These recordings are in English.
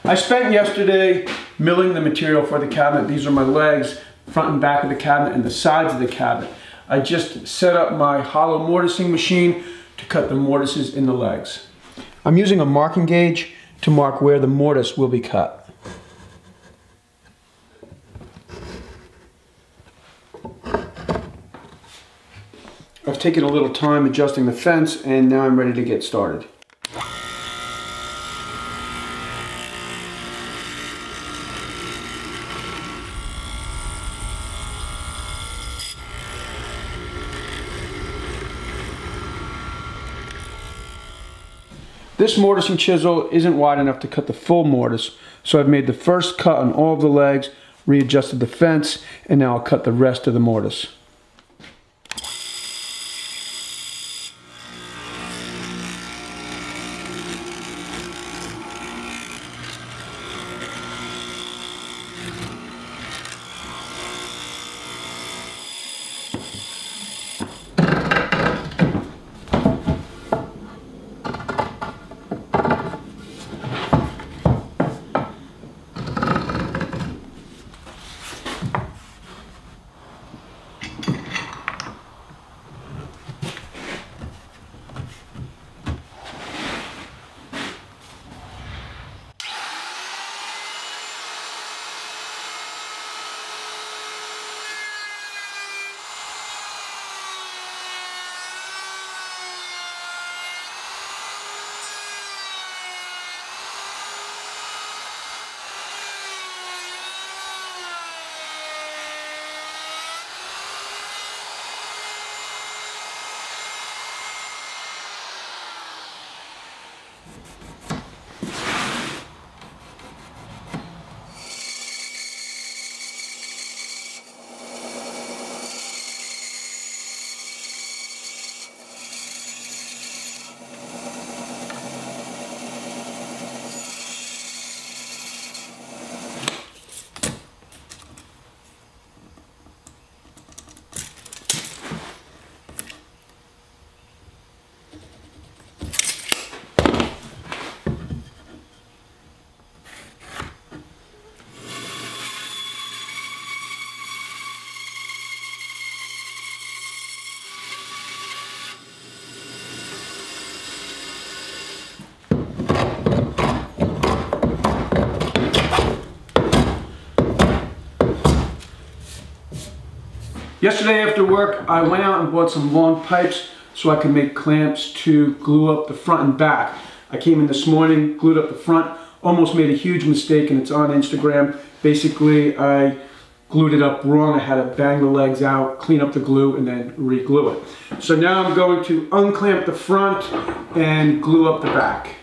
I spent yesterday milling the material for the cabinet. These are my legs, front and back of the cabinet, and the sides of the cabinet. I just set up my hollow mortising machine to cut the mortises in the legs. I'm using a marking gauge to mark where the mortise will be cut. I've taken a little time adjusting the fence, and now I'm ready to get started. This mortising chisel isn't wide enough to cut the full mortise, so I've made the first cut on all of the legs, readjusted the fence, and now I'll cut the rest of the mortise. Yesterday after work, I went out and bought some long pipes so I could make clamps to glue up the front and back. I came in this morning, glued up the front, almost made a huge mistake, and it's on Instagram. Basically, I glued it up wrong. I had to bang the legs out, clean up the glue, and then re-glue it. So now I'm going to unclamp the front and glue up the back.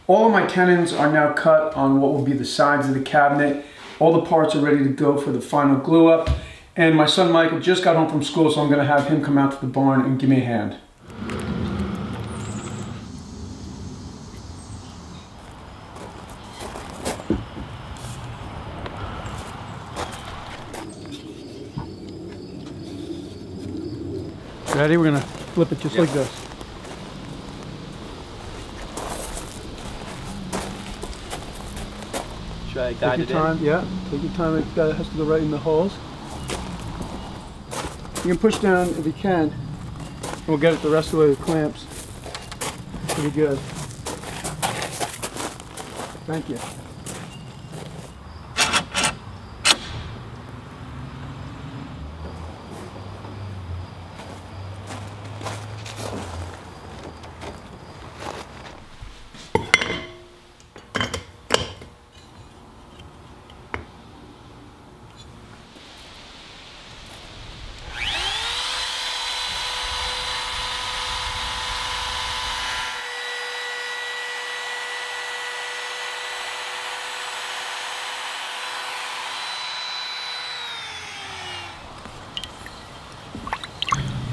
All of my tenons are now cut on what will be the sides of the cabinet. All the parts are ready to go for the final glue up. And my son Michael just got home from school, so I'm going to have him come out to the barn and give me a hand. Ready? We're going to flip it just like this. Should I guide it in? Yeah, take your time. It has to go right in the holes. You can push down if you can. We'll get it the rest of the way with clamps. Pretty good. Thank you.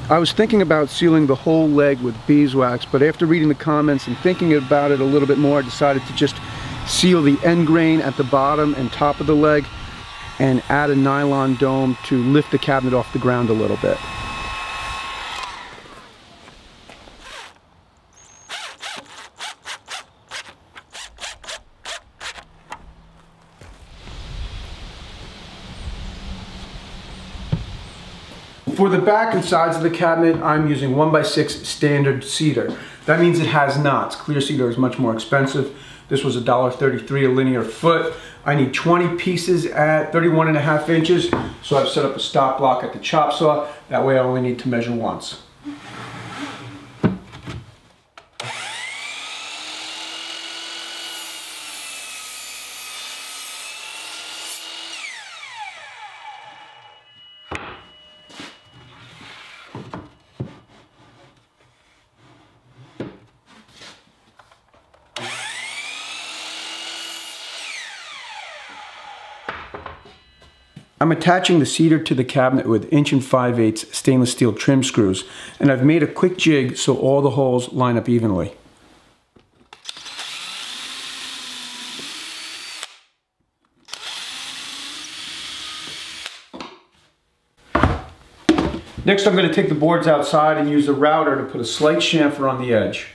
I was thinking about sealing the whole leg with beeswax, but after reading the comments and thinking about it a little bit more, I decided to just seal the end grain at the bottom and top of the leg and add a nylon dome to lift the cabinet off the ground a little bit. For the back and sides of the cabinet, I'm using 1x6 standard cedar. That means it has knots. Clear cedar is much more expensive. This was $1.33 a linear foot. I need 20 pieces at 31.5 inches, so I've set up a stop block at the chop saw. That way I only need to measure once. I'm attaching the cedar to the cabinet with 1 5/8" stainless steel trim screws, and I've made a quick jig so all the holes line up evenly. Next, I'm going to take the boards outside and use a router to put a slight chamfer on the edge.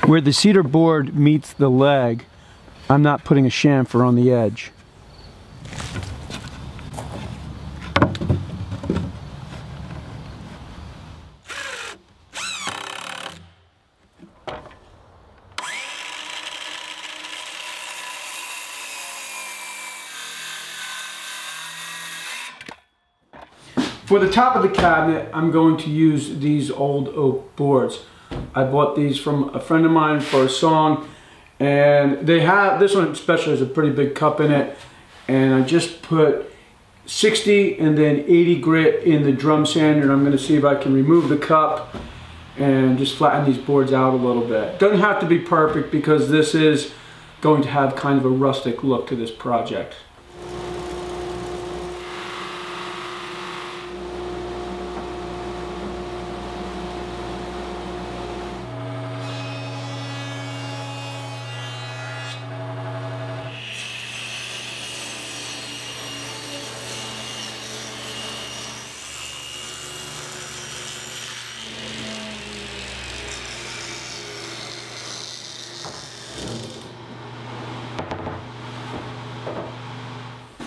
Where the cedar board meets the leg, I'm not putting a chamfer on the edge. For the top of the cabinet, I'm going to use these old oak boards. I bought these from a friend of mine for a song, and they have, this one especially has a pretty big cup in it, and I just put 60 and then 80 grit in the drum sander, and I'm going to see if I can remove the cup and just flatten these boards out a little bit. Doesn't have to be perfect because this is going to have kind of a rustic look to this project.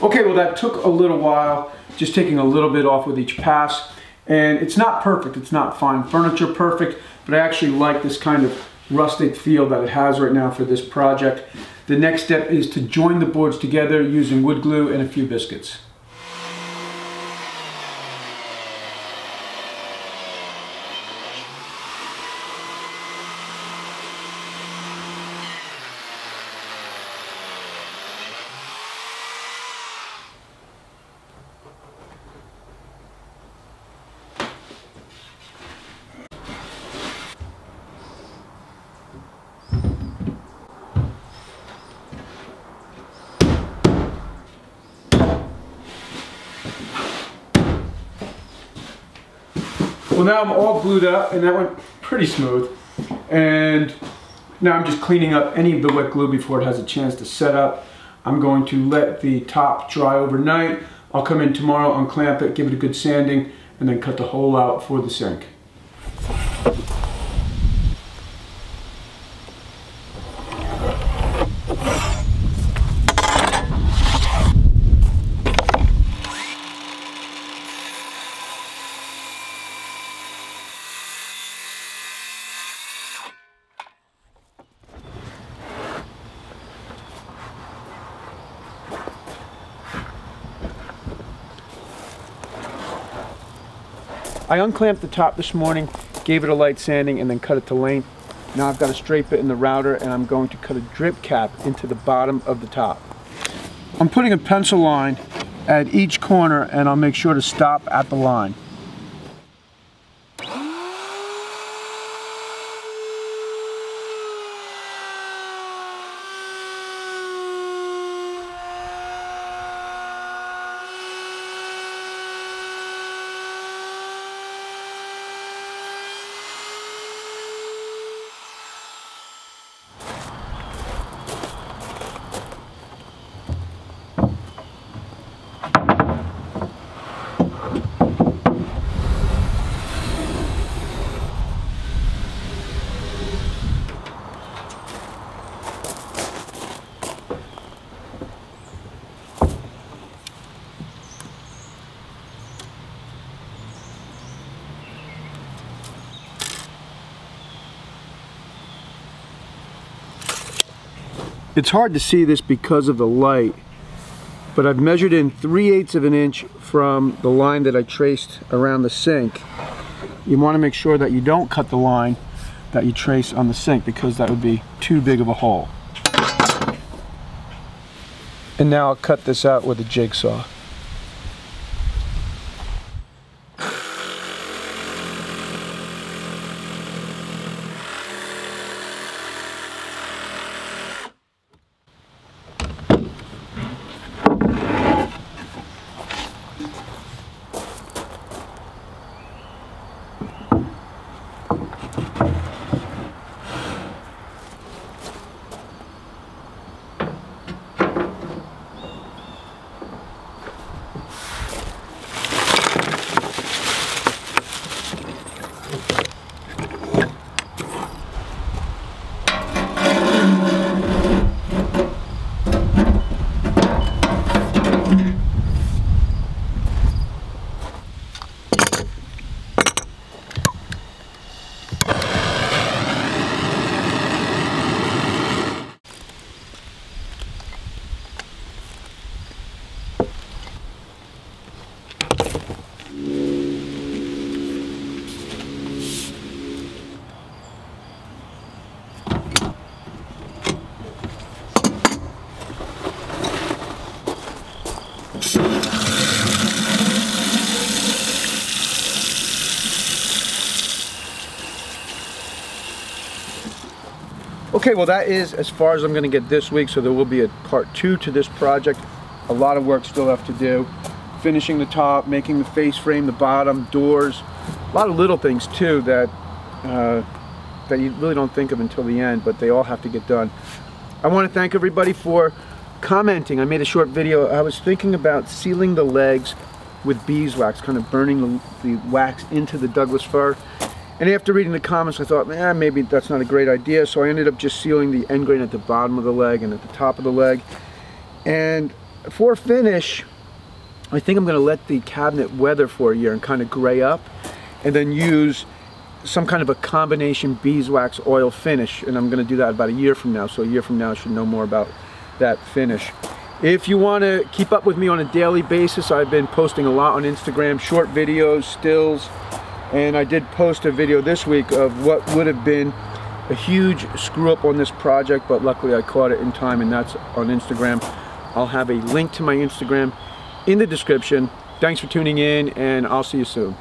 Okay, well that took a little while, just taking a little bit off with each pass, and it's not perfect, it's not fine furniture perfect, but I actually like this kind of rustic feel that it has right now for this project. The next step is to join the boards together using wood glue and a few biscuits. Well, now I'm all glued up, and that went pretty smooth. And now I'm just cleaning up any of the wet glue before it has a chance to set up. I'm going to let the top dry overnight. I'll come in tomorrow, unclamp it, give it a good sanding, and then cut the hole out for the sink. I unclamped the top this morning, gave it a light sanding, and then cut it to length. Now I've got a straight bit in the router, and I'm going to cut a drip cap into the bottom of the top. I'm putting a pencil line at each corner, and I'll make sure to stop at the line. It's hard to see this because of the light, but I've measured in 3/8 of an inch from the line that I traced around the sink. You want to make sure that you don't cut the line that you trace on the sink, because that would be too big of a hole. And now I'll cut this out with a jigsaw. Okay, well that is as far as I'm going to get this week, so there will be a part 2 to this project. A lot of work still left to do. Finishing the top, making the face frame, the bottom, doors. A lot of little things too that that you really don't think of until the end, but they all have to get done. I want to thank everybody for commenting. I made a short video. I was thinking about sealing the legs with beeswax, kind of burning the wax into the Douglas fir. And after reading the comments, I thought, man, maybe that's not a great idea. So I ended up just sealing the end grain at the bottom of the leg and at the top of the leg. And for finish, I think I'm going to let the cabinet weather for a year and kind of gray up, and then use some kind of a combination beeswax oil finish. And I'm going to do that about a year from now. So a year from now, I should know more about that finish. If you want to keep up with me on a daily basis, I've been posting a lot on Instagram, short videos, stills. And I did post a video this week of what would have been a huge screw up on this project, but luckily I caught it in time, and that's on Instagram. I'll have a link to my Instagram in the description. Thanks for tuning in, and I'll see you soon.